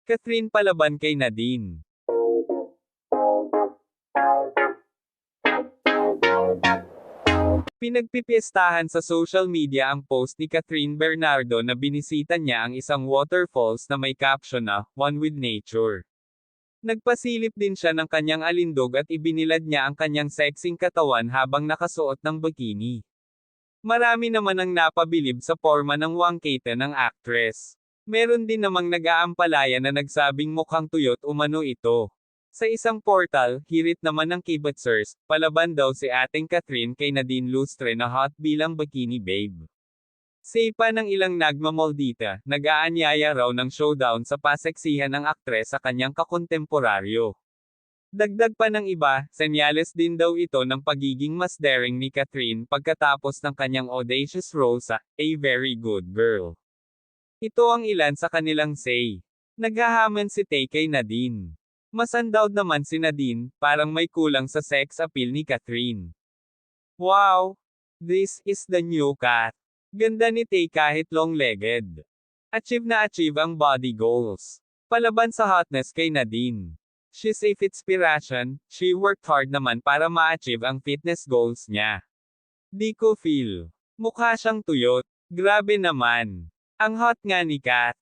Catherine palaban kay Nadine. Pinagpipiestahan sa social media ang post ni Catherine Bernardo na binisita niya ang isang waterfalls na may caption na, "One with Nature." Nagpasilip din siya ng kanyang alindog at ibinilad niya ang kanyang sexing katawan habang nakasuot ng bikini. Marami naman ang napabilib sa porma ng wangkete ng actress. Meron din namang nag-aampalaya na nagsabing mukhang tuyot umano ito. Sa isang portal, hirit naman ng kibitzers, palaban daw si ating Catherine kay Nadine Lustre na hot bilang bikini babe. Say pa ng ilang nagmamoldita, nag-aanyaya raw ng showdown sa paseksihan ng aktres sa kanyang kakontemporaryo. Dagdag pa ng iba, senyales din daw ito ng pagiging mas daring ni Catherine pagkatapos ng kanyang audacious role sa A Very Good Girl. Ito ang ilan sa kanilang say. Naghahaman si Tay kay Nadine. Mas undaud naman si Nadine, parang may kulang sa sex appeal ni Catherine. Wow! This is the new Kat. Ganda ni Tay kahit long-legged. Achieve na achieve ang body goals. Palaban sa hotness kay Nadine. She's a fitspiration, she worked hard naman para ma-achieve ang fitness goals niya. Di ko feel. Mukha siyang tuyot. Grabe naman. Ang hot nga ni Kat.